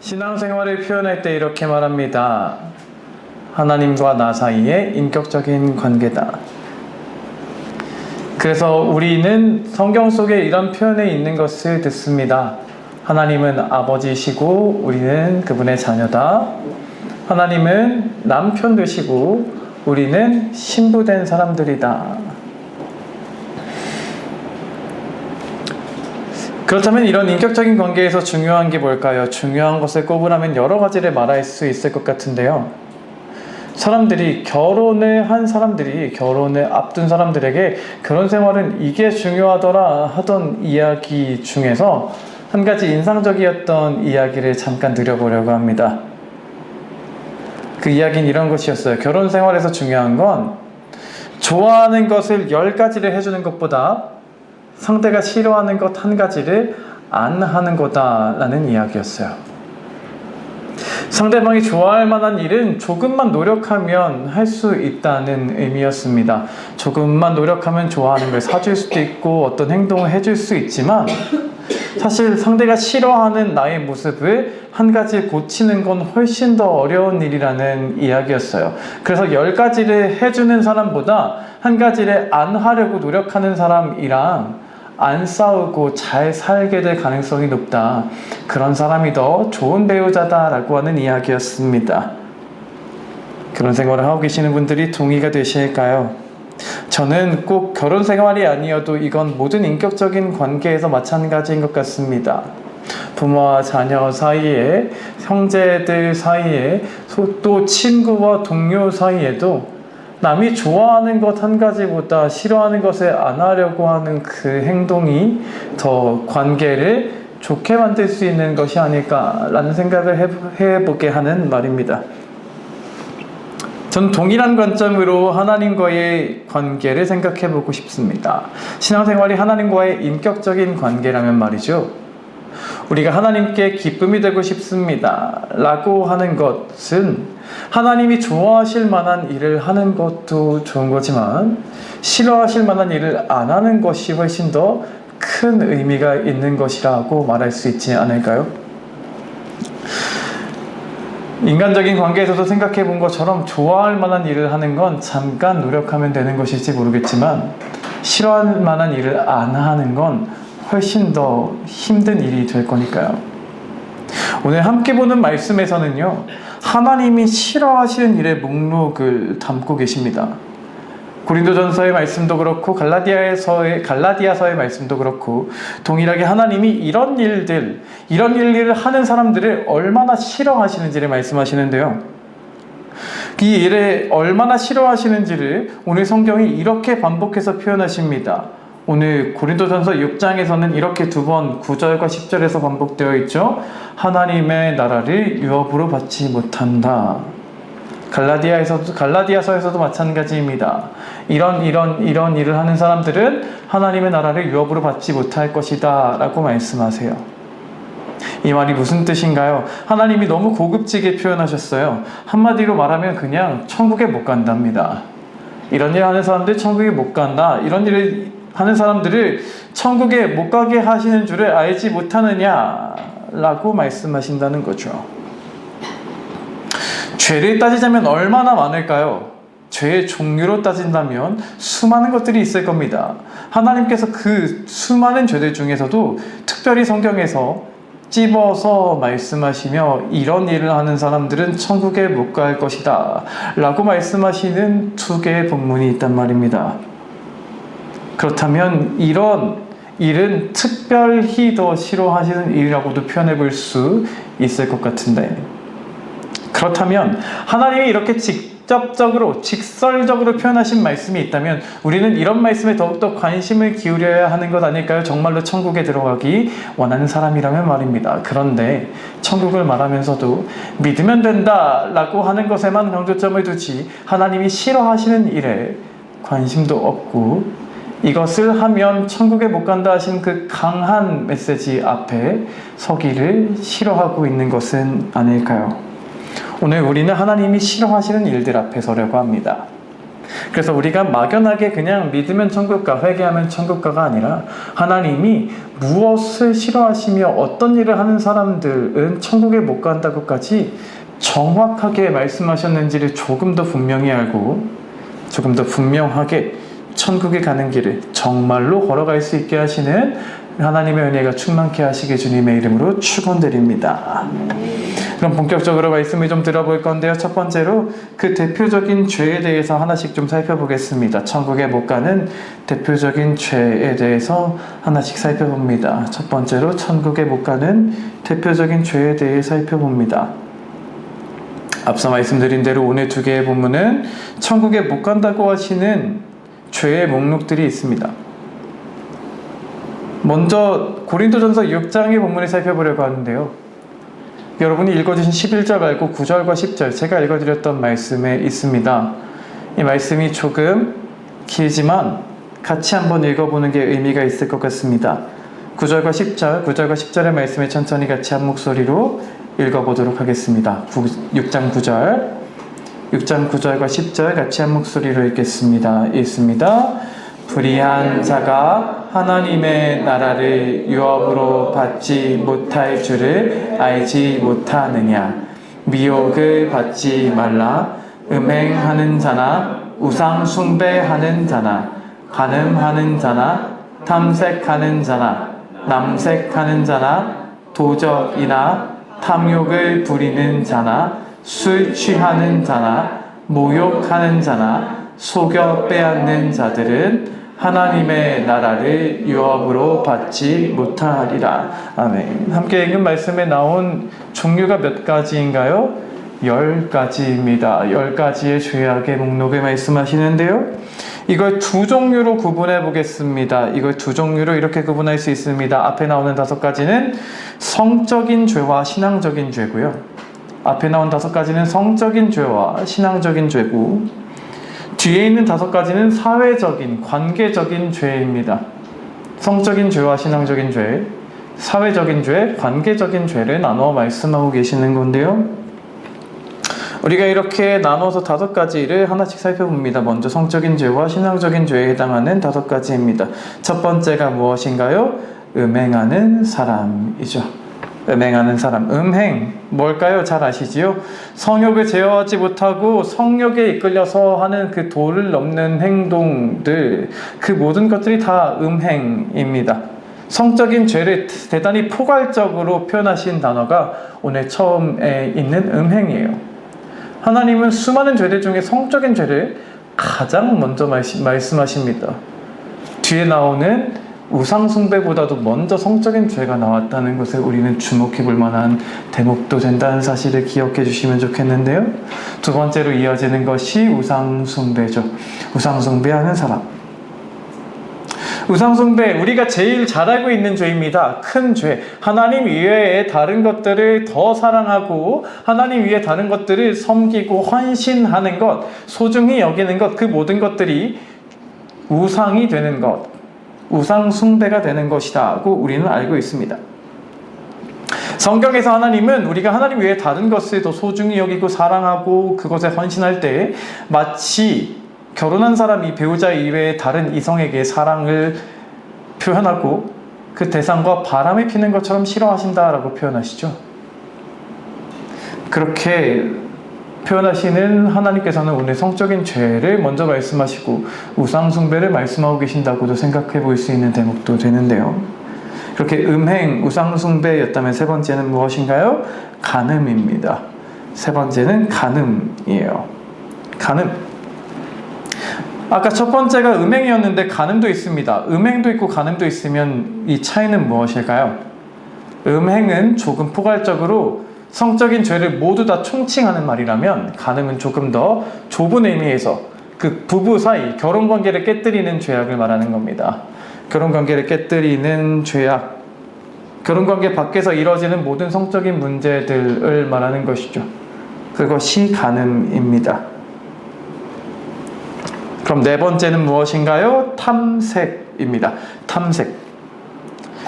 신앙생활을 표현할 때 이렇게 말합니다. 하나님과 나 사이의 인격적인 관계다. 그래서 우리는 성경 속에 이런 표현에 있는 것을 듣습니다. 하나님은 아버지시고 우리는 그분의 자녀다. 하나님은 남편 되시고 우리는 신부된 사람들이다. 그렇다면 이런 인격적인 관계에서 중요한 게 뭘까요? 중요한 것을 꼽으라면 여러 가지를 말할 수 있을 것 같은데요. 결혼을 앞둔 사람들에게 결혼 생활은 이게 중요하더라 하던 이야기 중에서 한 가지 인상적이었던 이야기를 잠깐 드려보려고 합니다. 그 이야기는 이런 것이었어요. 결혼 생활에서 중요한 건 좋아하는 것을 10가지를 해주는 것보다 상대가 싫어하는 것 한 가지를 안 하는 거다라는 이야기였어요. 상대방이 좋아할 만한 일은 조금만 노력하면 할 수 있다는 의미였습니다. 조금만 노력하면 좋아하는 걸 사줄 수도 있고 어떤 행동을 해줄 수 있지만 사실 상대가 싫어하는 나의 모습을 한 가지 고치는 건 훨씬 더 어려운 일이라는 이야기였어요. 그래서 10가지를 해주는 사람보다 한 가지를 안 하려고 노력하는 사람이랑 안 싸우고 잘 살게 될 가능성이 높다. 그런 사람이 더 좋은 배우자다라고 하는 이야기였습니다. 결혼 생활을 하고 계시는 분들이 동의가 되실까요? 저는 꼭 결혼 생활이 아니어도 이건 모든 인격적인 관계에서 마찬가지인 것 같습니다. 부모와 자녀 사이에, 형제들 사이에, 또 친구와 동료 사이에도 남이 좋아하는 것 한 가지보다 싫어하는 것을 안 하려고 하는 그 행동이 더 관계를 좋게 만들 수 있는 것이 아닐까라는 생각을 해보게 하는 말입니다. 저는 동일한 관점으로 하나님과의 관계를 생각해 보고 싶습니다. 신앙생활이 하나님과의 인격적인 관계라면 말이죠. 우리가 하나님께 기쁨이 되고 싶습니다 라고 하는 것은 하나님이 좋아하실 만한 일을 하는 것도 좋은 거지만 싫어하실 만한 일을 안 하는 것이 훨씬 더 큰 의미가 있는 것이라고 말할 수 있지 않을까요? 인간적인 관계에서도 생각해 본 것처럼 좋아할 만한 일을 하는 건 잠깐 노력하면 되는 것일지 모르겠지만 싫어할 만한 일을 안 하는 건 훨씬 더 힘든 일이 될 거니까요. 오늘 함께 보는 말씀에서는요, 하나님이 싫어하시는 일의 목록을 담고 계십니다. 고린도전서의 말씀도 그렇고 갈라디아서의 말씀도 그렇고 동일하게 하나님이 이런 일을 하는 사람들을 얼마나 싫어하시는지를 말씀하시는데요. 이 일을 얼마나 싫어하시는지를 오늘 성경이 이렇게 반복해서 표현하십니다. 오늘 고린도전서 6장에서는 이렇게 2번 9절과 10절에서 반복되어 있죠. 하나님의 나라를 유업으로 받지 못한다. 갈라디아서에서도 마찬가지입니다. 이런 일을 하는 사람들은 하나님의 나라를 유업으로 받지 못할 것이다 라고 말씀하세요. 이 말이 무슨 뜻인가요? 하나님이 너무 고급지게 표현하셨어요. 한마디로 말하면 그냥 천국에 못 간답니다. 이런 일 하는 사람들 천국에 못 간다. 이런 일을 하는 사람들을 천국에 못 가게 하시는 줄을 알지 못하느냐 라고 말씀하신다는 거죠. 죄를 따지자면 얼마나 많을까요? 죄의 종류로 따진다면 수많은 것들이 있을 겁니다. 하나님께서 그 수많은 죄들 중에서도 특별히 성경에서 찝어서 말씀하시며 이런 일을 하는 사람들은 천국에 못 갈 것이다 라고 말씀하시는 2개의 본문이 있단 말입니다. 그렇다면 이런 일은 특별히 더 싫어하시는 일이라고도 표현해 볼 수 있을 것 같은데, 그렇다면 하나님이 이렇게 직설적으로 표현하신 말씀이 있다면 우리는 이런 말씀에 더욱더 관심을 기울여야 하는 것 아닐까요? 정말로 천국에 들어가기 원하는 사람이라면 말입니다. 그런데 천국을 말하면서도 믿으면 된다 라고 하는 것에만 강조점을 두지 하나님이 싫어하시는 일에 관심도 없고 이것을 하면 천국에 못 간다 하신 그 강한 메시지 앞에 서기를 싫어하고 있는 것은 아닐까요? 오늘 우리는 하나님이 싫어하시는 일들 앞에 서려고 합니다. 그래서 우리가 막연하게 그냥 믿으면 천국가, 회개하면 천국가가 아니라 하나님이 무엇을 싫어하시며 어떤 일을 하는 사람들은 천국에 못 간다고까지 정확하게 말씀하셨는지를 조금 더 분명히 알고 조금 더 분명하게 천국에 가는 길을 정말로 걸어갈 수 있게 하시는 하나님의 은혜가 충만케 하시게 주님의 이름으로 축원드립니다. 그럼 본격적으로 말씀을 좀 들어볼 건데요. 첫 번째로 그 대표적인 죄에 대해서 하나씩 좀 살펴보겠습니다. 천국에 못 가는 대표적인 죄에 대해서 하나씩 살펴봅니다. 첫 번째로 천국에 못 가는 대표적인 죄에 대해 살펴봅니다. 앞서 말씀드린 대로 오늘 두 개의 본문은 천국에 못 간다고 하시는 죄의 목록들이 있습니다. 먼저 고린도전서 6장의 본문을 살펴보려고 하는데요. 여러분이 읽어주신 11절 말고 9절과 10절 제가 읽어드렸던 말씀에 있습니다. 이 말씀이 조금 길지만 같이 한번 읽어보는 게 의미가 있을 것 같습니다. 9절과 10절의 말씀을 천천히 같이 한 목소리로 읽어보도록 하겠습니다. 6장 9절과 10절 같이 한 목소리로 읽겠습니다. 읽습니다. 불의한 자가 하나님의 나라를 유업으로 받지 못할 줄을 알지 못하느냐. 미혹을 받지 말라. 음행하는 자나 우상 숭배하는 자나 간음하는 자나 탐색하는 자나 남색하는 자나 도적이나 탐욕을 부리는 자나 술 취하는 자나 모욕하는 자나 속여 빼앗는 자들은 하나님의 나라를 유업으로 받지 못하리라. 아멘. 함께 읽은 말씀에 나온 종류가 몇 가지인가요? 10가지입니다. 10가지의 죄악의 목록을 말씀하시는데요. 이걸 두 종류로 구분해 보겠습니다. 이걸 두 종류로 이렇게 구분할 수 있습니다. 앞에 나오는 5가지는 성적인 죄와 신앙적인 죄고요. 앞에 나온 5가지는 성적인 죄와 신앙적인 죄고, 뒤에 있는 5가지는 사회적인, 관계적인 죄입니다. 성적인 죄와 신앙적인 죄, 사회적인 죄, 관계적인 죄를 나눠 말씀하고 계시는 건데요. 우리가 이렇게 나눠서 5가지를 하나씩 살펴봅니다. 먼저 성적인 죄와 신앙적인 죄에 해당하는 5가지입니다. 첫 번째가 무엇인가요? 음행하는 사람이죠. 음행하는 사람. 음행 뭘까요? 잘 아시지요? 성욕을 제어하지 못하고 성욕에 이끌려서 하는 그 도를 넘는 행동들, 그 모든 것들이 다 음행입니다. 성적인 죄를 대단히 포괄적으로 표현하신 단어가 오늘 처음에 있는 음행이에요. 하나님은 수많은 죄들 중에 성적인 죄를 가장 먼저 말씀하십니다. 뒤에 나오는 우상 숭배보다도 먼저 성적인 죄가 나왔다는 것을 우리는 주목해 볼 만한 대목도 된다는 사실을 기억해 주시면 좋겠는데요. 두 번째로 이어지는 것이 우상 숭배죠. 우상 숭배하는 사람. 우상 숭배, 우리가 제일 잘 알고 있는 죄입니다. 큰 죄. 하나님 이외에 다른 것들을 더 사랑하고 하나님 이외에 다른 것들을 섬기고 헌신하는 것, 소중히 여기는 것, 그 모든 것들이 우상이 되는 것, 우상 숭배가 되는 것이라고 우리는 알고 있습니다. 성경에서 하나님은 우리가 하나님 외에 다른 것을 더 소중히 여기고 사랑하고 그것에 헌신할 때 마치 결혼한 사람이 배우자 이외에 다른 이성에게 사랑을 표현하고 그 대상과 바람이 피는 것처럼 싫어하신다라고 표현하시죠. 그렇게 표현하시는 하나님께서는 오늘 성적인 죄를 먼저 말씀하시고 우상 숭배를 말씀하고 계신다고도 생각해 볼 수 있는 대목도 되는데요. 그렇게 음행, 우상 숭배였다면 세 번째는 무엇인가요? 간음입니다. 세 번째는 간음이에요. 간음. 아까 첫 번째가 음행이었는데 간음도 있습니다. 음행도 있고 간음도 있으면 이 차이는 무엇일까요? 음행은 조금 포괄적으로 성적인 죄를 모두 다 총칭하는 말이라면 간음은 조금 더 좁은 의미에서 그 부부 사이 결혼관계를 깨뜨리는 죄악을 말하는 겁니다. 결혼관계를 깨뜨리는 죄악, 결혼관계 밖에서 이루어지는 모든 성적인 문제들을 말하는 것이죠. 그것이 간음입니다. 그럼 네 번째는 무엇인가요? 탐색입니다. 탐색.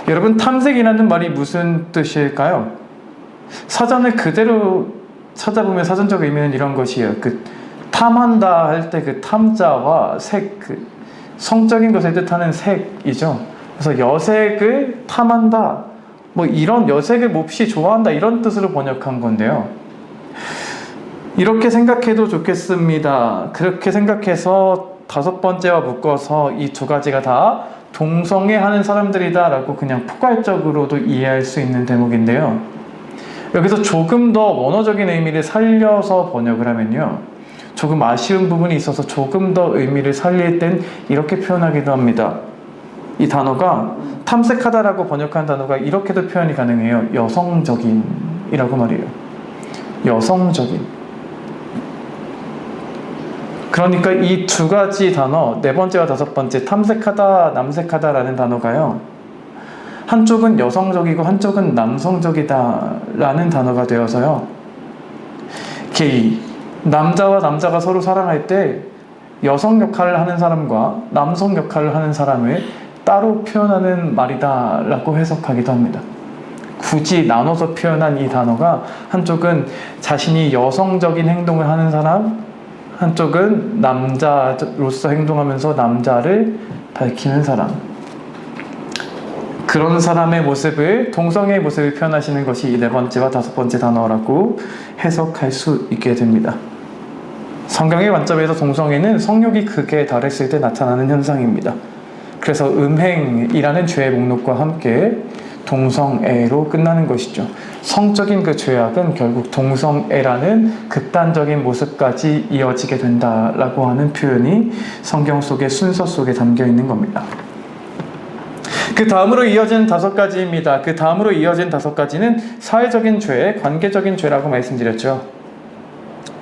여러분, 탐색이라는 말이 무슨 뜻일까요? 사전을 그대로 찾아보면 사전적 의미는 이런 것이에요. 탐한다 할 때 그 탐자와 색, 그 성적인 것을 뜻하는 색이죠. 그래서 여색을 탐한다, 뭐 이런 여색을 몹시 좋아한다 이런 뜻으로 번역한 건데요. 이렇게 생각해도 좋겠습니다. 그렇게 생각해서 다섯 번째와 묶어서 이 두 가지가 다 동성애하는 사람들이다 라고 그냥 포괄적으로도 이해할 수 있는 대목인데요. 여기서 조금 더 원어적인 의미를 살려서 번역을 하면요, 조금 아쉬운 부분이 있어서 조금 더 의미를 살릴 땐 이렇게 표현하기도 합니다. 이 단어가 탐색하다라고 번역한 단어가 이렇게도 표현이 가능해요. 여성적인 이라고 말이에요. 여성적인. 그러니까 이 두 가지 단어, 네 번째와 다섯 번째, 탐색하다, 남색하다 라는 단어가요, 한쪽은 여성적이고 한쪽은 남성적이다 라는 단어가 되어서요, 게이, 남자와 남자가 서로 사랑할 때 여성 역할을 하는 사람과 남성 역할을 하는 사람을 따로 표현하는 말이다 라고 해석하기도 합니다. 굳이 나눠서 표현한 이 단어가 한쪽은 자신이 여성적인 행동을 하는 사람, 한쪽은 남자로서 행동하면서 남자를 밝히는 사람, 그런 사람의 모습을, 동성애의 모습을 표현하시는 것이 이 네 번째와 다섯 번째 단어라고 해석할 수 있게 됩니다. 성경의 관점에서 동성애는 성욕이 극에 달했을 때 나타나는 현상입니다. 그래서 음행이라는 죄의 목록과 함께 동성애로 끝나는 것이죠. 성적인 그 죄악은 결국 동성애라는 극단적인 모습까지 이어지게 된다라고 하는 표현이 성경 속의 순서 속에 담겨 있는 겁니다. 그 다음으로 이어진 다섯 가지입니다. 그 다음으로 이어진 다섯 가지는 사회적인 죄, 관계적인 죄라고 말씀드렸죠.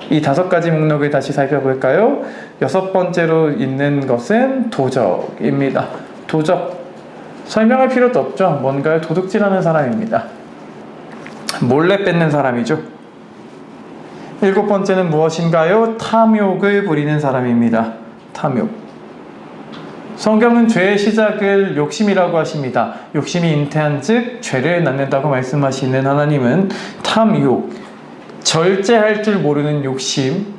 이 다섯 가지 목록을 다시 살펴볼까요? 여섯 번째로 있는 것은 도적입니다. 도적. 설명할 필요도 없죠. 뭔가를 도둑질하는 사람입니다. 몰래 뺏는 사람이죠. 일곱 번째는 무엇인가요? 탐욕을 부리는 사람입니다. 탐욕. 성경은 죄의 시작을 욕심이라고 하십니다. 욕심이 잉태한 즉 죄를 낳는다고 말씀하시는 하나님은 탐욕, 절제할 줄 모르는 욕심,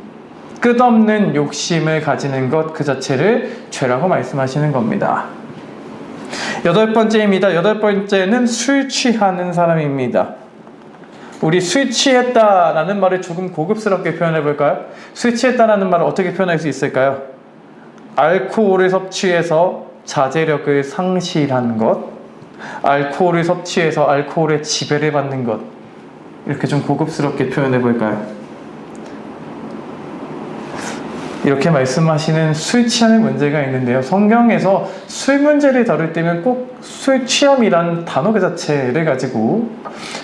끝없는 욕심을 가지는 것 그 자체를 죄라고 말씀하시는 겁니다. 여덟 번째입니다. 여덟 번째는 술 취하는 사람입니다. 우리 술 취했다라는 말을 조금 고급스럽게 표현해 볼까요? 술 취했다라는 말을 어떻게 표현할 수 있을까요? 알코올을 섭취해서 자제력을 상실한 것, 알코올을 섭취해서 알코올의 지배를 받는 것, 이렇게 좀 고급스럽게 표현해 볼까요? 이렇게 말씀하시는 술 취함의 문제가 있는데요. 성경에서 술 문제를 다룰 때면 꼭 술 취함이란 단어 그 자체를 가지고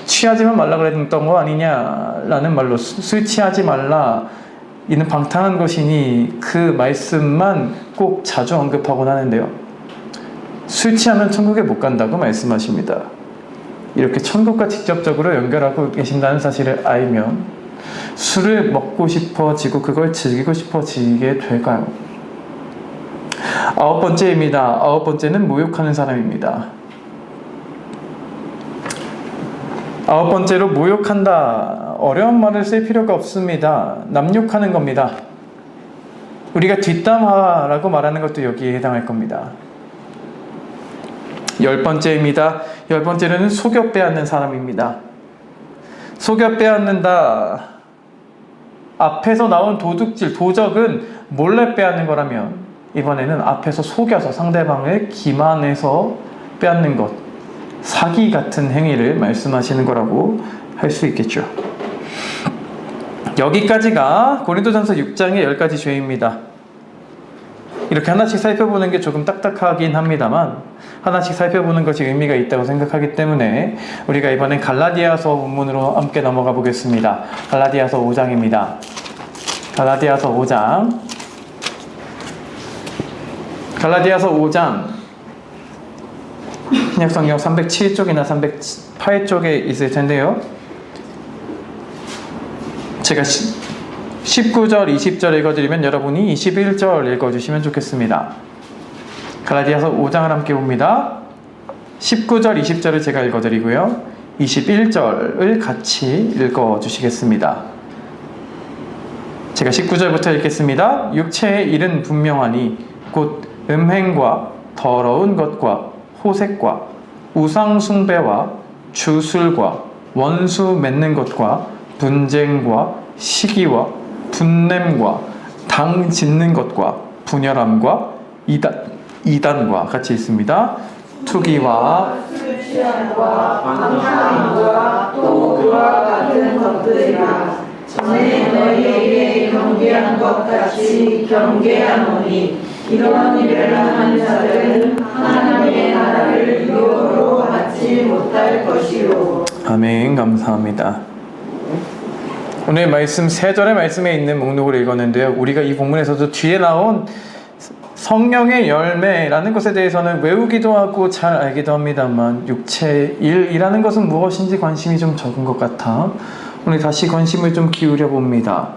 취하지만 말라 그랬던 거 아니냐라는 말로 술 취하지 말라, 이는 방탕한 것이니 그 말씀만 꼭 자주 언급하곤 하는데요. 술 취하면 천국에 못 간다고 말씀하십니다. 이렇게 천국과 직접적으로 연결하고 계신다는 사실을 알면 술을 먹고 싶어지고 그걸 즐기고 싶어지게 될까요? 아홉 번째입니다. 아홉 번째는 모욕하는 사람입니다. 아홉 번째로 모욕한다. 어려운 말을 쓸 필요가 없습니다. 남욕하는 겁니다. 우리가 뒷담화라고 말하는 것도 여기에 해당할 겁니다. 열 번째입니다. 열 번째는 속여 빼앗는 사람입니다. 속여 빼앗는다. 앞에서 나온 도둑질, 도적은 몰래 빼앗는 거라면 이번에는 앞에서 속여서 상대방을 기만해서 빼앗는 것, 사기 같은 행위를 말씀하시는 거라고 할 수 있겠죠. 여기까지가 고린도전서 6장의 10가지 죄입니다. 이렇게 하나씩 살펴보는 게 조금 딱딱하긴 합니다만 하나씩 살펴보는 것이 의미가 있다고 생각하기 때문에 우리가 이번엔 갈라디아서 본문으로 함께 넘어가 보겠습니다. 갈라디아서 5장입니다. 갈라디아서 5장. 갈라디아서 5장. 신약성경 307쪽이나 308쪽에 있을 텐데요. 제가 19절, 20절 읽어드리면 여러분이 21절 읽어주시면 좋겠습니다. 갈라디아서 5장을 함께 봅니다. 19절, 20절을 제가 읽어드리고요. 21절을 같이 읽어주시겠습니다. 제가 19절부터 읽겠습니다. 육체의 일은 분명하니 곧 음행과 더러운 것과 호색과 우상 숭배와 주술과 원수 맺는 것과 분쟁과 시기와 분냄과 당 짓는 것과 분열함과 이단과 같이 있습니다. 투기와 술 취함과 방탕함과 또 그와 같은 것들이라. 전에 너희에게 경계한 것 같이 경계하노니 이런 일을 하는 자들은 하나님의 나라를 유혹으로 받지 못할 것이요. 아멘. 감사합니다. 오늘 말씀 3절의 말씀에 있는 목록을 읽었는데요. 우리가 이 본문에서도 뒤에 나온 성령의 열매라는 것에 대해서는 외우기도 하고 잘 알기도 합니다만 육체의 일이라는 것은 무엇인지 관심이 좀 적은 것 같아 오늘 다시 관심을 좀 기울여 봅니다.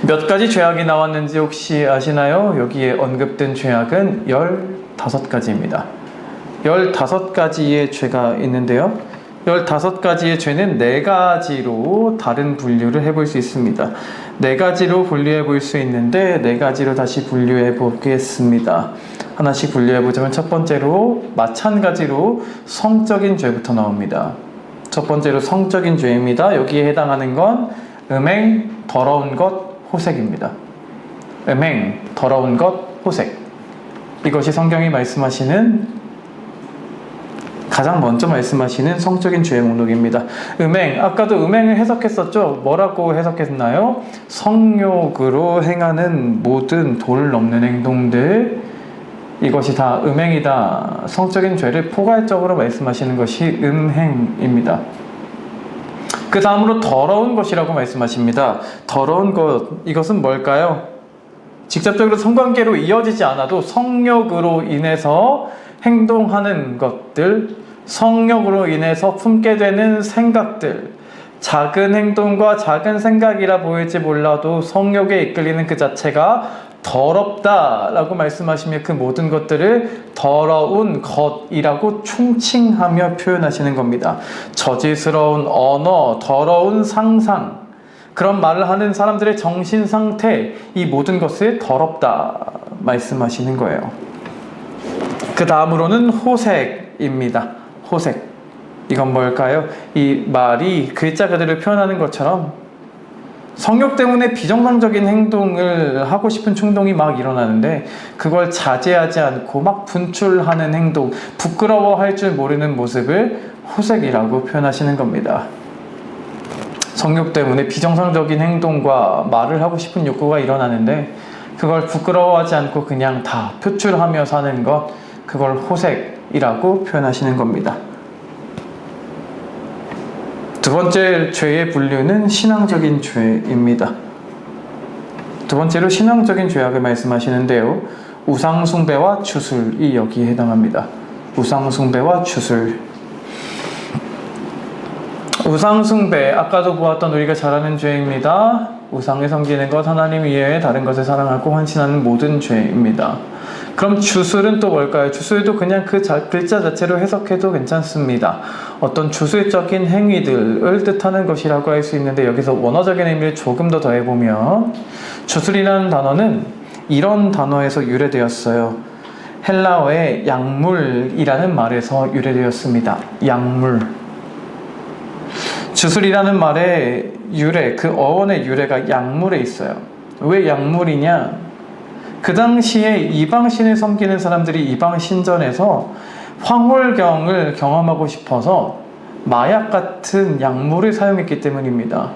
몇 가지 죄악이 나왔는지 혹시 아시나요? 여기에 언급된 죄악은 15가지입니다. 15가지의 죄가 있는데요. 15가지의 죄는 4가지로 다른 분류를 해볼 수 있습니다. 4가지로 분류해 볼 수 있는데 4가지로 다시 분류해 보겠습니다. 하나씩 분류해 보자면 첫 번째로 마찬가지로 성적인 죄부터 나옵니다. 첫 번째로 성적인 죄입니다. 여기에 해당하는 건 음행, 더러운 것, 호색입니다. 음행, 더러운 것, 호색. 이것이 성경이 말씀하시는 가장 먼저 말씀하시는 성적인 죄의 목록입니다. 음행, 아까도 음행을 해석했었죠? 뭐라고 해석했나요? 성욕으로 행하는 모든 도를 넘는 행동들, 이것이 다 음행이다. 성적인 죄를 포괄적으로 말씀하시는 것이 음행입니다. 그 다음으로 더러운 것이라고 말씀하십니다. 더러운 것, 이것은 뭘까요? 직접적으로 성관계로 이어지지 않아도 성욕으로 인해서 행동하는 것들, 성욕으로 인해서 품게 되는 생각들, 작은 행동과 작은 생각이라 보일지 몰라도 성욕에 이끌리는 그 자체가 더럽다라고 말씀하시며 그 모든 것들을 더러운 것이라고 총칭하며 표현하시는 겁니다. 저질스러운 언어, 더러운 상상, 그런 말을 하는 사람들의 정신 상태, 이 모든 것을 더럽다 말씀하시는 거예요. 그 다음으로는 호색입니다. 호색. 이건 뭘까요? 이 말이 글자 그대로 표현하는 것처럼 성욕 때문에 비정상적인 행동을 하고 싶은 충동이 막 일어나는데 그걸 자제하지 않고 막 분출하는 행동, 부끄러워할 줄 모르는 모습을 호색이라고 표현하시는 겁니다. 성욕 때문에 비정상적인 행동과 말을 하고 싶은 욕구가 일어나는데 그걸 부끄러워하지 않고 그냥 다 표출하며 사는 것, 그걸 호색이라고 표현하시는 겁니다. 두 번째 죄의 분류는 신앙적인 죄입니다. 두 번째로 신앙적인 죄악을 말씀하시는데요. 우상숭배와 주술이 여기에 해당합니다. 우상숭배와 주술. 우상숭배, 아까도 보았던 우리가 잘 아는 죄입니다. 우상을 섬기는 것, 하나님 이외에 다른 것을 사랑하고 환신하는 모든 죄입니다. 그럼 주술은 또 뭘까요? 주술도 그냥 그 글자 자체로 해석해도 괜찮습니다. 어떤 주술적인 행위들을 뜻하는 것이라고 할 수 있는데 여기서 원어적인 의미를 조금 더 더해보면 주술이라는 단어는 이런 단어에서 유래되었어요. 헬라어의 약물이라는 말에서 유래되었습니다. 약물. 주술이라는 말의 유래, 그 어원의 유래가 약물에 있어요. 왜 약물이냐? 그 당시에 이방신을 섬기는 사람들이 이방신전에서 황홀경을 경험하고 싶어서 마약 같은 약물을 사용했기 때문입니다.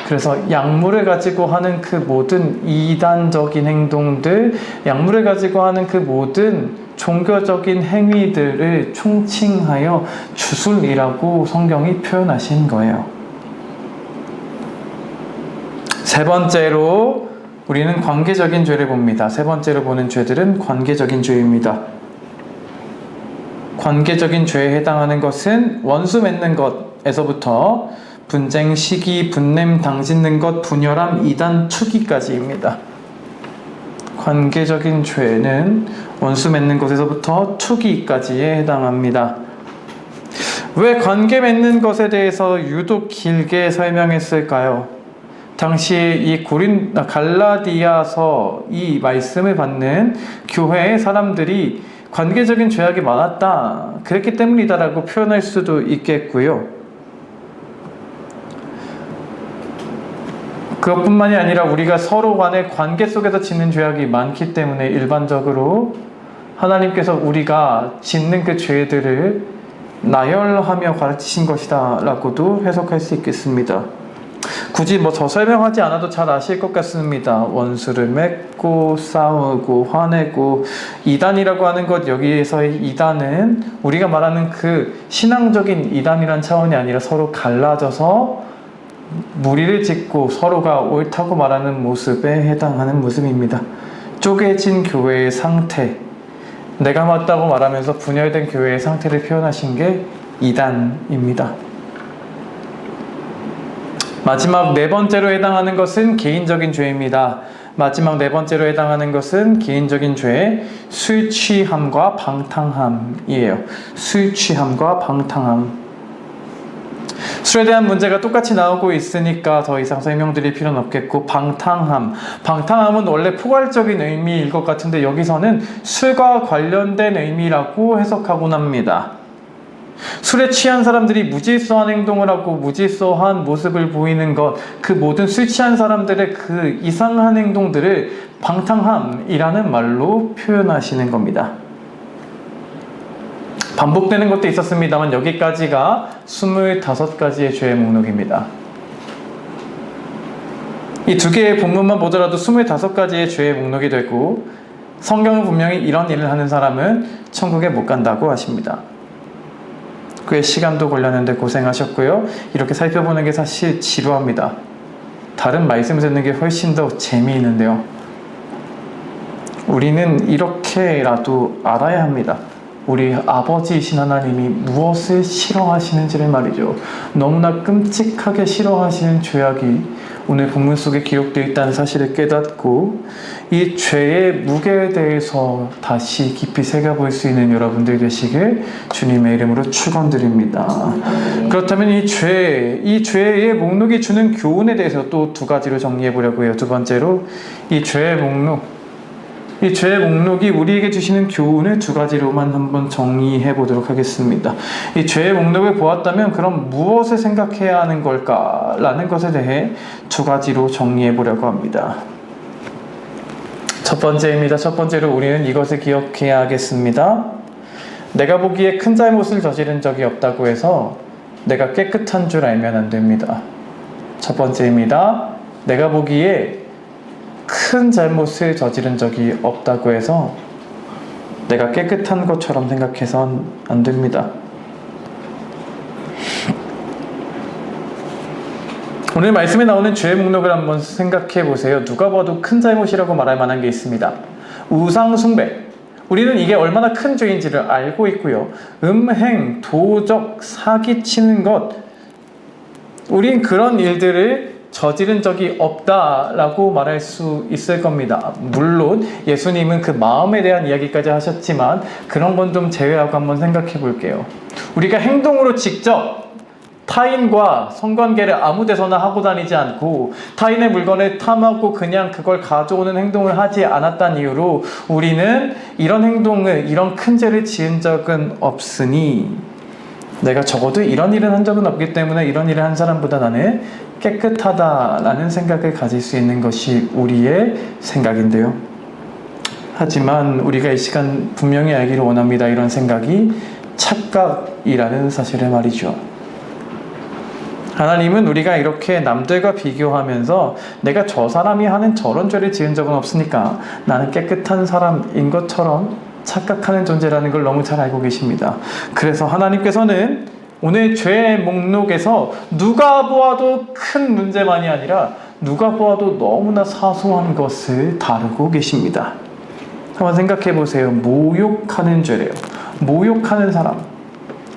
그래서 약물을 가지고 하는 그 모든 이단적인 행동들, 약물을 가지고 하는 그 모든 종교적인 행위들을 총칭하여 주술이라고 성경이 표현하신 거예요. 세 번째로 우리는 관계적인 죄를 봅니다. 세 번째로 보는 죄들은 관계적인 죄입니다. 관계적인 죄에 해당하는 것은 원수 맺는 것에서부터 분쟁, 시기, 분냄, 당짓는 것, 분열함, 이단, 투기까지입니다. 관계적인 죄는 원수 맺는 것에서부터 투기까지에 해당합니다. 왜 관계 맺는 것에 대해서 유독 길게 설명했을까요? 당시 이 갈라디아서 이 말씀을 받는 교회의 사람들이 관계적인 죄악이 많았다, 그랬기 때문이다라고 표현할 수도 있겠고요. 그것뿐만이 아니라 우리가 서로 간의 관계 속에서 짓는 죄악이 많기 때문에 일반적으로 하나님께서 우리가 짓는 그 죄들을 나열하며 가르치신 것이다 라고도 해석할 수 있겠습니다. 굳이 더 설명하지 않아도 잘 아실 것 같습니다. 원수를 맺고 싸우고 화내고, 이단이라고 하는 것, 여기에서의 이단은 우리가 말하는 그 신앙적인 이단이란 차원이 아니라 서로 갈라져서 무리를 짓고 서로가 옳다고 말하는 모습에 해당하는 모습입니다. 쪼개진 교회의 상태, 내가 맞다고 말하면서 분열된 교회의 상태를 표현하신 게 이단입니다. 마지막 네 번째로 해당하는 것은 개인적인 죄입니다. 마지막 네 번째로 해당하는 것은 개인적인 죄, 술 취함과 방탕함이에요. 술 취함과 방탕함. 술에 대한 문제가 똑같이 나오고 있으니까 더 이상 설명드릴 필요는 없겠고, 방탕함은 원래 포괄적인 의미일 것 같은데 여기서는 술과 관련된 의미라고 해석하곤 합니다. 술에 취한 사람들이 무질서한 행동을 하고 무질서한 모습을 보이는 것, 그 모든 술 취한 사람들의 그 이상한 행동들을 방탕함이라는 말로 표현하시는 겁니다. 반복되는 것도 있었습니다만 여기까지가 25가지의 죄의 목록입니다. 이 두 개의 본문만 보더라도 25가지의 죄의 목록이 되고, 성경은 분명히 이런 일을 하는 사람은 천국에 못 간다고 하십니다. 꽤 시간도 걸렸는데 고생하셨고요. 이렇게 살펴보는 게 사실 지루합니다. 다른 말씀 듣는 게 훨씬 더 재미있는데요. 우리는 이렇게라도 알아야 합니다. 우리 아버지이신 하나님이 무엇을 싫어하시는지를 말이죠. 너무나 끔찍하게 싫어하시는 죄악이 오늘 본문 속에 기록되어 있다는 사실을 깨닫고, 이 죄의 무게에 대해서 다시 깊이 새겨볼 수 있는 여러분들 되시길 주님의 이름으로 축원드립니다. 그렇다면 이 죄의 목록이 주는 교훈에 대해서 또 두 가지로 정리해 보려고 해요. 두 번째로, 이 죄의 목록이 우리에게 주시는 교훈을 두 가지로만 한번 정리해 보도록 하겠습니다. 이 죄의 목록을 보았다면 그럼 무엇을 생각해야 하는 걸까라는 것에 대해 두 가지로 정리해 보려고 합니다. 첫 번째입니다. 첫 번째로 우리는 이것을 기억해야 하겠습니다. 내가 보기에 큰 잘못을 저지른 적이 없다고 해서 내가 깨끗한 줄 알면 안 됩니다. 첫 번째입니다. 내가 보기에 큰 잘못을 저지른 적이 없다고 해서 내가 깨끗한 것처럼 생각해선 안 됩니다. 오늘 말씀에 나오는 죄의 목록을 한번 생각해 보세요. 누가 봐도 큰 잘못이라고 말할 만한 게 있습니다. 우상 숭배. 우리는 이게 얼마나 큰 죄인지를 알고 있고요. 음행, 도적, 사기치는 것. 우린 그런 일들을 저지른 적이 없다라고 말할 수 있을 겁니다. 물론 예수님은 그 마음에 대한 이야기까지 하셨지만 그런 건 좀 제외하고 한번 생각해 볼게요. 우리가 행동으로 직접 타인과 성관계를 아무 데서나 하고 다니지 않고 타인의 물건을 탐하고 그냥 그걸 가져오는 행동을 하지 않았다는 이유로 우리는 이런 큰 죄를 지은 적은 없으니, 내가 적어도 이런 일은 한 적은 없기 때문에 이런 일을 한 사람보다 나는 깨끗하다라는 생각을 가질 수 있는 것이 우리의 생각인데요. 하지만 우리가 이 시간 분명히 알기를 원합니다. 이런 생각이 착각이라는 사실을 말이죠. 하나님은 우리가 이렇게 남들과 비교하면서 내가 저 사람이 하는 저런 죄를 지은 적은 없으니까 나는 깨끗한 사람인 것처럼 착각하는 존재라는 걸 너무 잘 알고 계십니다. 그래서 하나님께서는 오늘 죄의 목록에서 누가 보아도 큰 문제만이 아니라 누가 보아도 너무나 사소한 것을 다루고 계십니다. 한번 생각해 보세요. 모욕하는 죄래요. 모욕하는 사람.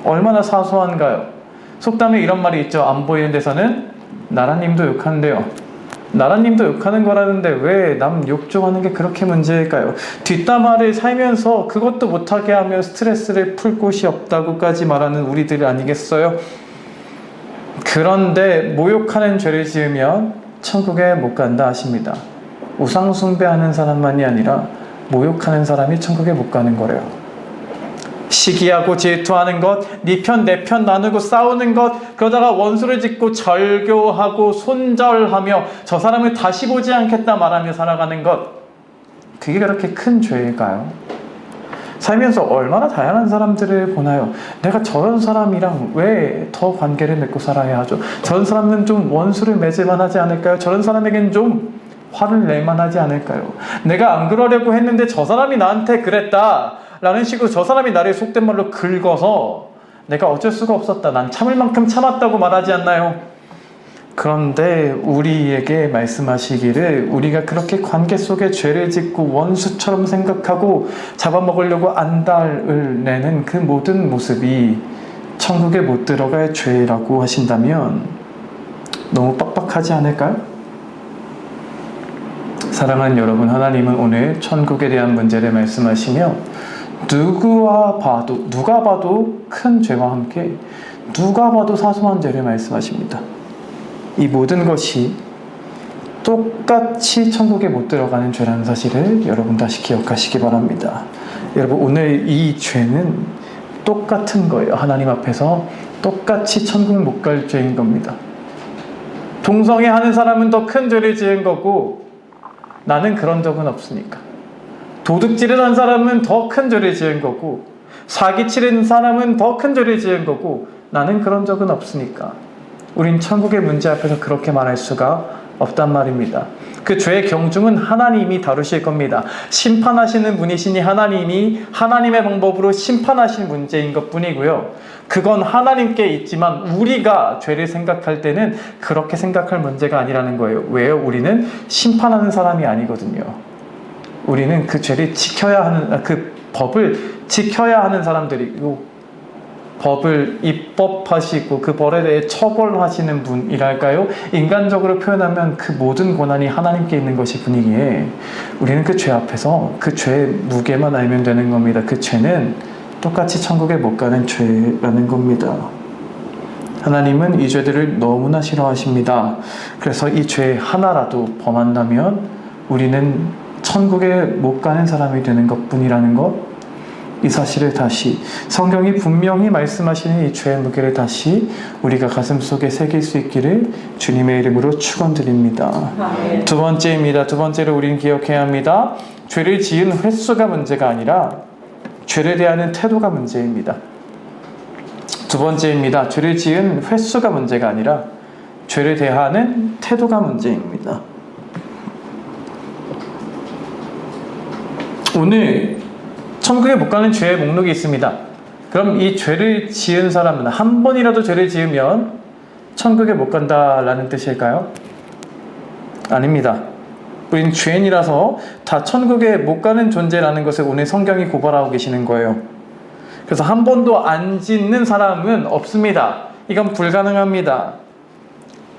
얼마나 사소한가요? 속담에 이런 말이 있죠. 안 보이는 데서는 나라님도 욕하는데요. 나라님도 욕하는 거라는데 왜 남 욕 좀 하는 게 그렇게 문제일까요? 뒷담화를 살면서 그것도 못하게 하며 스트레스를 풀 곳이 없다고까지 말하는 우리들 아니겠어요? 그런데 모욕하는 죄를 지으면 천국에 못 간다 하십니다. 우상 숭배하는 사람만이 아니라 모욕하는 사람이 천국에 못 가는 거래요. 시기하고 질투하는 것, 네 편 내 편 나누고 싸우는 것, 그러다가 원수를 짓고 절교하고 손절하며 저 사람을 다시 보지 않겠다 말하며 살아가는 것, 그게 그렇게 큰 죄일까요? 살면서 얼마나 다양한 사람들을 보나요? 내가 저런 사람이랑 왜 더 관계를 맺고 살아야 하죠? 저런 사람은 좀 원수를 맺을만 하지 않을까요? 저런 사람에겐 좀 화를 낼만 하지 않을까요? 내가 안 그러려고 했는데 저 사람이 나한테 그랬다 라는 식으로 저 사람이 나를 속된 말로 긁어서 내가 어쩔 수가 없었다, 난 참을 만큼 참았다고 말하지 않나요? 그런데 우리에게 말씀하시기를 우리가 그렇게 관계 속에 죄를 짓고 원수처럼 생각하고 잡아먹으려고 안달을 내는 그 모든 모습이 천국에 못 들어갈 죄라고 하신다면 너무 빡빡하지 않을까요? 사랑하는 여러분, 하나님은 오늘 천국에 대한 문제를 말씀하시며 누가 봐도 큰 죄와 함께 누가 봐도 사소한 죄를 말씀하십니다. 이 모든 것이 똑같이 천국에 못 들어가는 죄라는 사실을 여러분 다시 기억하시기 바랍니다. 여러분, 오늘 이 죄는 똑같은 거예요. 하나님 앞에서 똑같이 천국 못 갈 죄인 겁니다. 동성애 하는 사람은 더 큰 죄를 지은 거고 나는 그런 적은 없으니까. 도둑질을 한 사람은 더 큰 죄를 지은 거고 사기치는 사람은 더 큰 죄를 지은 거고 나는 그런 적은 없으니까. 우린 천국의 문제 앞에서 그렇게 말할 수가 없단 말입니다. 그 죄의 경중은 하나님이 다루실 겁니다. 심판하시는 분이시니 하나님이 하나님의 방법으로 심판하실 문제인 것 뿐이고요. 그건 하나님께 있지만 우리가 죄를 생각할 때는 그렇게 생각할 문제가 아니라는 거예요. 왜요? 우리는 심판하는 사람이 아니거든요. 우리는 그 죄를 지켜야 하는, 그 법을 지켜야 하는 사람들이고 법을 입법하시고 그 벌에 대해 처벌하시는 분이랄까요? 인간적으로 표현하면 그 모든 고난이 하나님께 있는 것이 분이기에 우리는 그 죄 앞에서 그 죄의 무게만 알면 되는 겁니다. 그 죄는 똑같이 천국에 못 가는 죄라는 겁니다. 하나님은 이 죄들을 너무나 싫어하십니다. 그래서 이 죄 하나라도 범한다면 우리는 천국에 못 가는 사람이 되는 것뿐이라는 것, 이 사실을 다시 성경이 분명히 말씀하시는 이 죄의 무게를 다시 우리가 가슴속에 새길 수 있기를 주님의 이름으로 축원드립니다. 두 번째입니다. 두 번째로 우리는 기억해야 합니다. 죄를 지은 횟수가 문제가 아니라 죄를 대하는 태도가 문제입니다. 두 번째입니다. 죄를 지은 횟수가 문제가 아니라 죄를 대하는 태도가 문제입니다. 오늘 천국에 못 가는 죄의 목록이 있습니다. 그럼 이 죄를 지은 사람은 한 번이라도 죄를 지으면 천국에 못 간다라는 뜻일까요? 아닙니다. 우린 죄인이라서 다 천국에 못 가는 존재라는 것을 오늘 성경이 고발하고 계시는 거예요. 그래서 한 번도 안 짓는 사람은 없습니다. 이건 불가능합니다.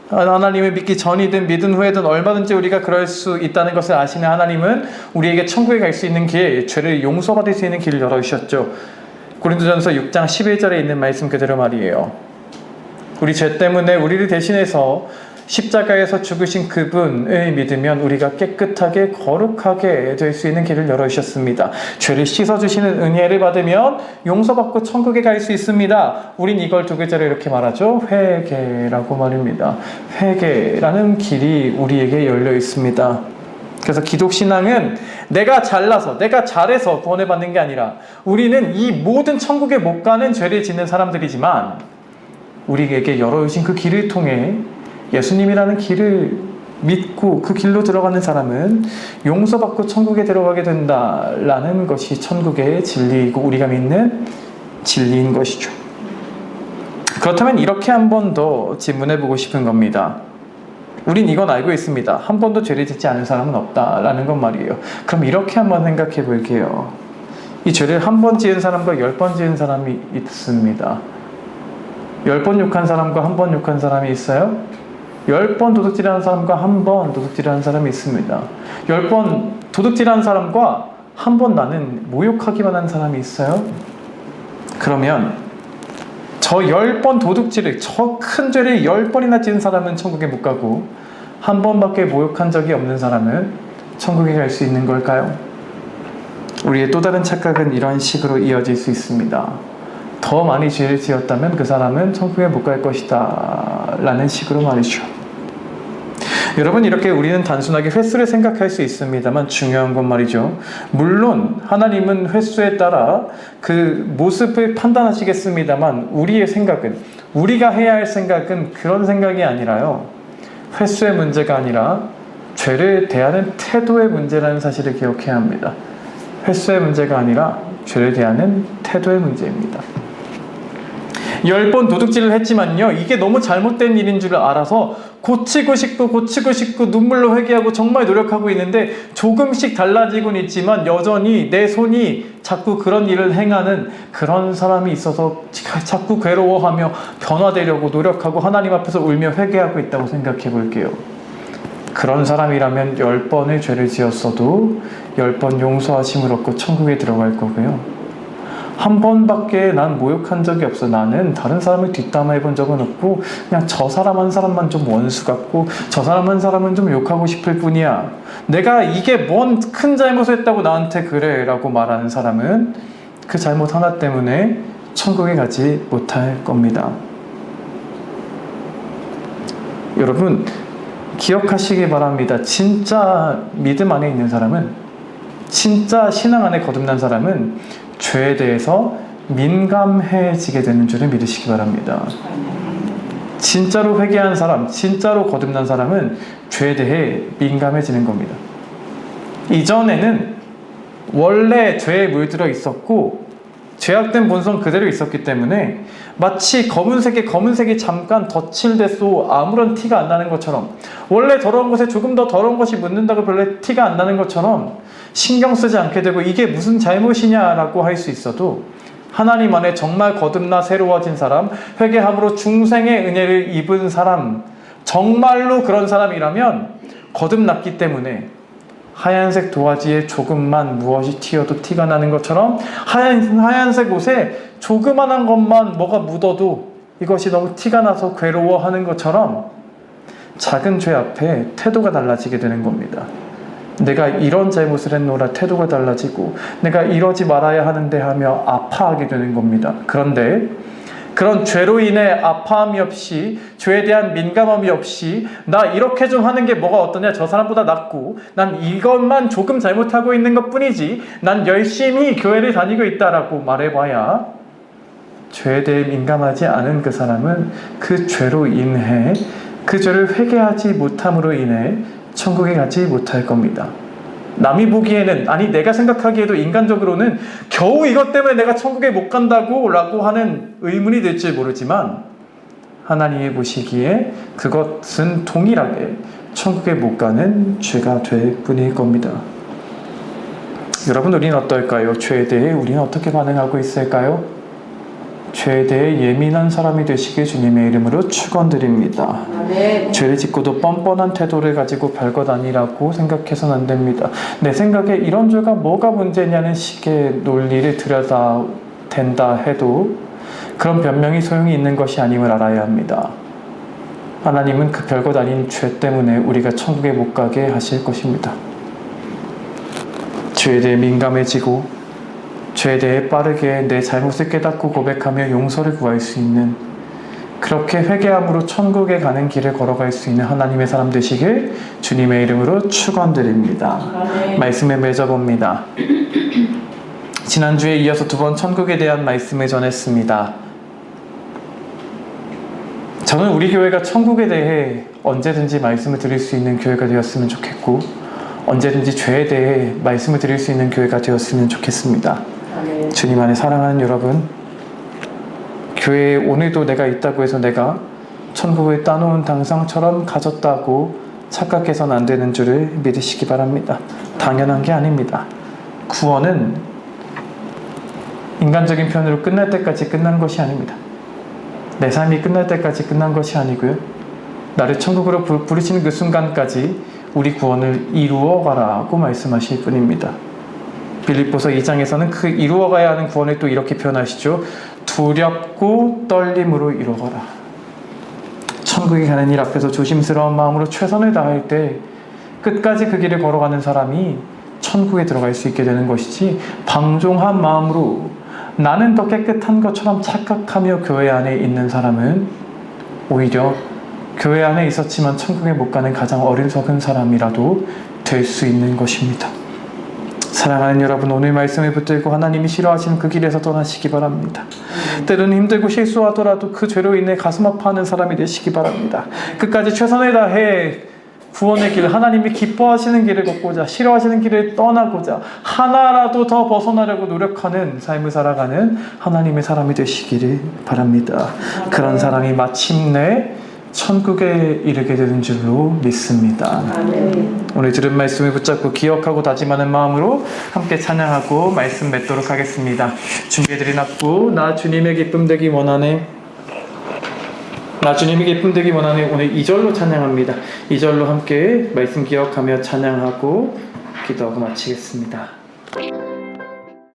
하나님을 믿기 전이든 믿은 후에든 얼마든지 우리가 그럴 수 있다는 것을 아시는 하나님은 우리에게 천국에 갈 수 있는 길, 죄를 용서받을 수 있는 길을 열어주셨죠. 고린도전서 6장 11절에 있는 말씀 그대로 말이에요. 우리 죄 때문에 우리를 대신해서 십자가에서 죽으신 그분을 믿으면 우리가 깨끗하게 거룩하게 될 수 있는 길을 열어주셨습니다. 죄를 씻어주시는 은혜를 받으면 용서받고 천국에 갈 수 있습니다. 우린 이걸 두 글자로 이렇게 말하죠. 회개라고 말입니다. 회개라는 길이 우리에게 열려 있습니다. 그래서 기독신앙은 내가 잘나서 내가 잘해서 구원을 받는 게 아니라 우리는 이 모든 천국에 못 가는 죄를 짓는 사람들이지만 우리에게 열어주신 그 길을 통해 예수님이라는 길을 믿고 그 길로 들어가는 사람은 용서받고 천국에 들어가게 된다라는 것이 천국의 진리이고 우리가 믿는 진리인 것이죠. 그렇다면 이렇게 한 번 더 질문해 보고 싶은 겁니다. 우린 이건 알고 있습니다. 한 번도 죄를 짓지 않은 사람은 없다라는 건 말이에요. 그럼 이렇게 한번 생각해 볼게요. 이 죄를 한 번 지은 사람과 10번 지은 사람이 있습니다. 10번 욕한 사람과 한 번 욕한 사람이 있어요? 10번 도둑질하는 사람과 한 번 도둑질하는 사람이 있습니다. 10번 도둑질하는 사람과 한 번 나는 모욕하기만 한 사람이 있어요? 그러면 저 10번 도둑질을, 저 큰 죄를 10번이나 지은 사람은 천국에 못 가고 한 번밖에 모욕한 적이 없는 사람은 천국에 갈 수 있는 걸까요? 우리의 또 다른 착각은 이런 식으로 이어질 수 있습니다. 더 많이 죄를 지었다면 그 사람은 천국에 못 갈 것이다 라는 식으로 말이죠. 여러분, 이렇게 우리는 단순하게 횟수를 생각할 수 있습니다만 중요한 건 말이죠. 물론 하나님은 횟수에 따라 그 모습을 판단하시겠습니다만 우리의 생각은, 우리가 해야 할 생각은 그런 생각이 아니라요, 횟수의 문제가 아니라 죄를 대하는 태도의 문제라는 사실을 기억해야 합니다. 횟수의 문제가 아니라 죄를 대하는 태도의 문제입니다. 10번 도둑질을 했지만요, 이게 너무 잘못된 일인 줄 알아서 고치고 싶고 눈물로 회개하고 정말 노력하고 있는데 조금씩 달라지곤 있지만 여전히 내 손이 자꾸 그런 일을 행하는 그런 사람이 있어서 자꾸 괴로워하며 변화되려고 노력하고 하나님 앞에서 울며 회개하고 있다고 생각해 볼게요. 그런 사람이라면 10번의 죄를 지었어도 10번 용서하심을 얻고 천국에 들어갈 거고요. 한 번밖에 난 모욕한 적이 없어. 나는 다른 사람을 뒷담화해 본 적은 없고 그냥 저 사람 한 사람만 좀 원수 같고 저 사람 한 사람은 좀 욕하고 싶을 뿐이야. 내가 이게 뭔 큰 잘못을 했다고 나한테 그래 라고 말하는 사람은 그 잘못 하나 때문에 천국에 가지 못할 겁니다. 여러분, 기억하시기 바랍니다. 진짜 믿음 안에 있는 사람은, 진짜 신앙 안에 거듭난 사람은 죄에 대해서 민감해지게 되는 줄을 믿으시기 바랍니다. 진짜로 회개한 사람, 진짜로 거듭난 사람은 죄에 대해 민감해지는 겁니다. 이전에는 원래 죄에 물들어 있었고 죄악된 본성 그대로 있었기 때문에 마치 검은색이 잠깐 덧칠돼도 아무런 티가 안 나는 것처럼, 원래 더러운 것에 조금 더 더러운 것이 묻는다고 별로 티가 안 나는 것처럼 신경 쓰지 않게 되고 이게 무슨 잘못이냐라고 할 수 있어도 하나님 안에 정말 거듭나 새로워진 사람, 회개함으로 중생의 은혜를 입은 사람, 정말로 그런 사람이라면 거듭났기 때문에 하얀색 도화지에 조금만 무엇이 튀어도 티가 나는 것처럼 하얀색 옷에 조그만한 것만 뭐가 묻어도 이것이 너무 티가 나서 괴로워하는 것처럼 작은 죄 앞에 태도가 달라지게 되는 겁니다. 내가 이런 잘못을 했노라 태도가 달라지고 내가 이러지 말아야 하는데 하며 아파하게 되는 겁니다. 그런데 그런 죄로 인해 아파함이 없이, 죄에 대한 민감함이 없이 나 이렇게 좀 하는 게 뭐가 어떠냐, 저 사람보다 낫고 난 이것만 조금 잘못하고 있는 것뿐이지 난 열심히 교회를 다니고 있다라고 말해봐야 죄에 대해 민감하지 않은 그 사람은 그 죄로 인해, 그 죄를 회개하지 못함으로 인해 천국에 가지 못할 겁니다. 남이 보기에는, 아니 내가 생각하기에도 인간적으로는 겨우 이것 때문에 내가 천국에 못 간다고 라고 하는 의문이 들지 모르지만 하나님이 보시기에 그것은 동일하게 천국에 못 가는 죄가 될 뿐일 겁니다. 여러분, 우리는 어떨까요? 죄에 대해 우리는 어떻게 반응하고 있을까요? 죄에 대해 예민한 사람이 되시길 주님의 이름으로 축원드립니다. 네. 죄를 짓고도 뻔뻔한 태도를 가지고 별것 아니라고 생각해서는 안 됩니다. 내 생각에 이런 죄가 뭐가 문제냐는 식의 논리를 들여다 댄다 해도 그런 변명이 소용이 있는 것이 아님을 알아야 합니다. 하나님은 그 별것 아닌 죄 때문에 우리가 천국에 못 가게 하실 것입니다. 죄에 대해 민감해지고 죄에 대해 빠르게 내 잘못을 깨닫고 고백하며 용서를 구할 수 있는, 그렇게 회개함으로 천국에 가는 길을 걸어갈 수 있는 하나님의 사람 되시길 주님의 이름으로 축원드립니다. 말씀에 맺어봅니다. 지난주에 이어서 2번 천국에 대한 말씀을 전했습니다. 저는 우리 교회가 천국에 대해 언제든지 말씀을 드릴 수 있는 교회가 되었으면 좋겠고 언제든지 죄에 대해 말씀을 드릴 수 있는 교회가 되었으면 좋겠습니다. 주님 안에 사랑하는 여러분, 교회에 오늘도 내가 있다고 해서 내가 천국을 따놓은 당상처럼 가졌다고 착각해서는 안 되는 줄을 믿으시기 바랍니다. 당연한 게 아닙니다. 구원은 인간적인 표현으로 끝날 때까지 끝난 것이 아닙니다. 내 삶이 끝날 때까지 끝난 것이 아니고요, 나를 천국으로 부르시는 그 순간까지 우리 구원을 이루어가라고 말씀하실 뿐입니다. 빌립보서 2장에서는 그 이루어가야 하는 구원을 또 이렇게 표현하시죠. 두렵고 떨림으로 이루어가라. 천국에 가는 일 앞에서 조심스러운 마음으로 최선을 다할 때 끝까지 그 길을 걸어가는 사람이 천국에 들어갈 수 있게 되는 것이지, 방종한 마음으로 나는 더 깨끗한 것처럼 착각하며 교회 안에 있는 사람은 오히려 교회 안에 있었지만 천국에 못 가는 가장 어리석은 사람이라도 될 수 있는 것입니다. 사랑하는 여러분, 오늘 말씀을 붙들고 하나님이 싫어하시는 그 길에서 떠나시기 바랍니다. 때로는 힘들고 실수하더라도 그 죄로 인해 가슴 아파하는 사람이 되시기 바랍니다. 끝까지 최선을 다해 구원의 길, 하나님이 기뻐하시는 길을 걷고자, 싫어하시는 길을 떠나고자, 하나라도 더 벗어나려고 노력하는 삶을 살아가는 하나님의 사람이 되시기를 바랍니다. 그런 사람이 마침내 천국에 이르게 되는 줄로 믿습니다. 오늘 들은 말씀을 붙잡고 기억하고 다짐하는 마음으로 함께 찬양하고 말씀 맺도록 하겠습니다. 준비해드린 악보, 나 주님의 기쁨 되기 원하네. 나 주님의 기쁨 되기 원하네. 오늘 2절로 찬양합니다. 2절로 함께 말씀 기억하며 찬양하고 기도하고 마치겠습니다.